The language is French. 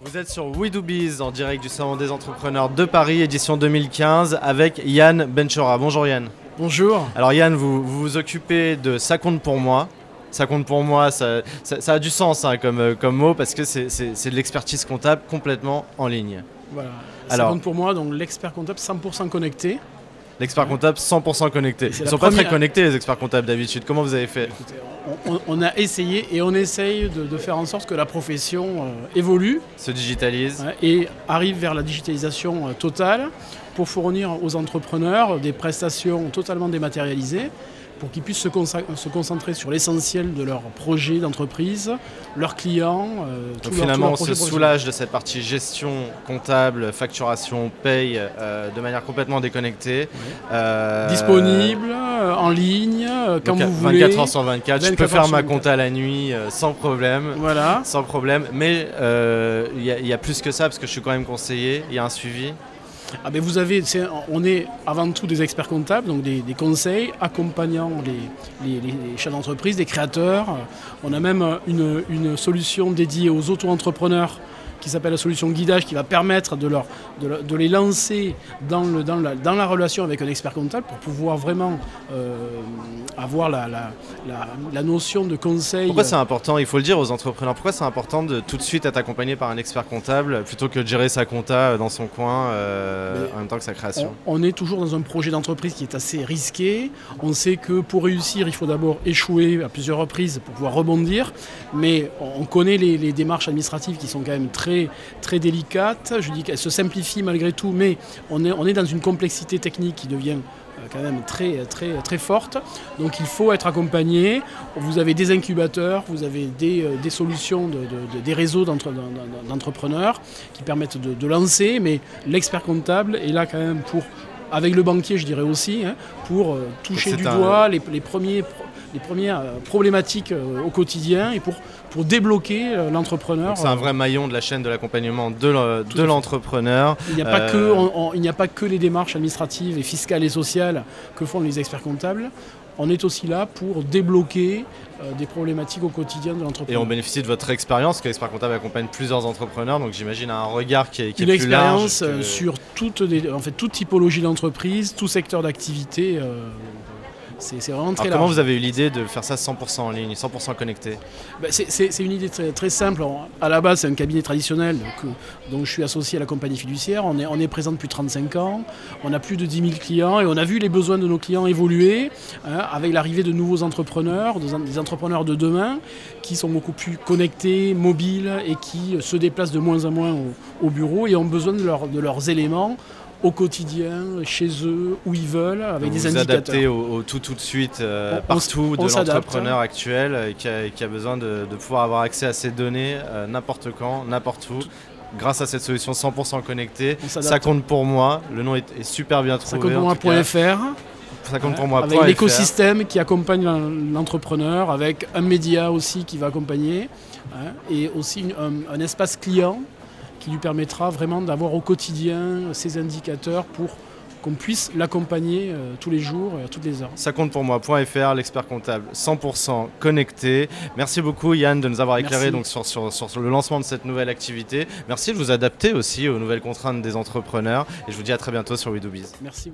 Vous êtes sur We Do Biz en direct du Salon des Entrepreneurs de Paris, édition 2015, avec Yann Benchora. Bonjour Yann. Bonjour. Alors Yann, vous vous occupez de Ça compte pour moi. Ça compte pour moi, ça a du sens hein, comme mot parce que c'est de l'expertise comptable complètement en ligne. Voilà. Alors, ça compte pour moi, donc l'expert comptable 100% connecté. L'expert comptable 100% connecté. Ils ne sont pas très connectés les experts comptables d'habitude. Comment vous avez fait? Écoutez, on a essayé et on essaye de faire en sorte que la profession évolue. Se digitalise. Et arrive vers la digitalisation totale pour fournir aux entrepreneurs des prestations totalement dématérialisées pour qu'ils puissent se concentrer sur l'essentiel de leur projet d'entreprise, leurs clients. Donc finalement, on se soulage de cette partie gestion comptable, facturation, paye de manière complètement déconnectée. Oui. Disponible, en ligne, quand vous voulez. 24 heures sur 24, je peux faire ma compta la nuit sans problème. Voilà. Sans problème, mais il y a plus que ça parce que je suis quand même conseiller, il y a un suivi. Ah ben on est avant tout des experts comptables, donc des conseils accompagnant les chefs d'entreprise, des créateurs. On a même une solution dédiée aux auto-entrepreneurs qui s'appelle la solution guidage, qui va permettre de les lancer dans la relation avec un expert comptable pour pouvoir vraiment avoir la notion de conseil. Pourquoi c'est important, il faut le dire aux entrepreneurs, pourquoi c'est important de tout de suite être accompagné par un expert comptable plutôt que de gérer sa compta dans son coin en même temps que sa création? On est toujours dans un projet d'entreprise qui est assez risqué. On sait que pour réussir, il faut d'abord échouer à plusieurs reprises pour pouvoir rebondir. Mais on connaît les démarches administratives qui sont quand même très délicates. Je dis qu'elles se simplifient malgré tout, mais on est dans une complexité technique qui devient quand même très forte. Donc il faut être accompagné. Vous avez des incubateurs, vous avez des solutions, des réseaux d'entrepreneurs qui permettent de lancer, mais l'expert comptable est là quand même avec le banquier je dirais aussi, pour toucher du doigt les premières problématiques au quotidien et pour débloquer l'entrepreneur. C'est un vrai maillon de la chaîne de l'accompagnement de l'entrepreneur. Il n'y a pas que les démarches administratives et fiscales et sociales que font les experts comptables. On est aussi là pour débloquer des problématiques au quotidien de l'entrepreneur. Et on bénéficie de votre expérience, parce que l'expert comptable accompagne plusieurs entrepreneurs, donc j'imagine un regard qui est plus large. Une expérience sur toute typologie d'entreprise, tout secteur d'activité. C'est vraiment très large. Comment vous avez eu l'idée de faire ça 100% en ligne, 100% connecté? C'est une idée très simple. À la base, c'est un cabinet traditionnel dont je suis associé à la compagnie fiduciaire. On est présent depuis 35 ans. On a plus de 10 000 clients et on a vu les besoins de nos clients évoluer avec l'arrivée de nouveaux entrepreneurs, des entrepreneurs de demain qui sont beaucoup plus connectés, mobiles et qui se déplacent de moins en moins au bureau et ont besoin de leurs éléments au quotidien, chez eux, où ils veulent, avec des indicateurs. Vous adaptez au tout de suite, partout de l'entrepreneur actuel qui a besoin de pouvoir avoir accès à ces données n'importe quand, n'importe où. Grâce à cette solution 100% connectée, Ça compte pour moi, le nom est super bien trouvé. Ça compte pour moi.fr. Avec l'écosystème qui accompagne l'entrepreneur, avec un média aussi qui va accompagner, et aussi un espace client qui lui permettra vraiment d'avoir au quotidien ces indicateurs pour qu'on puisse l'accompagner tous les jours et à toutes les heures. Ça compte pour moi.fr, l'expert comptable 100% connecté. Merci beaucoup Yann de nous avoir éclairé donc, sur le lancement de cette nouvelle activité. Merci de vous adapter aussi aux nouvelles contraintes des entrepreneurs et je vous dis à très bientôt sur We Do Biz. Merci.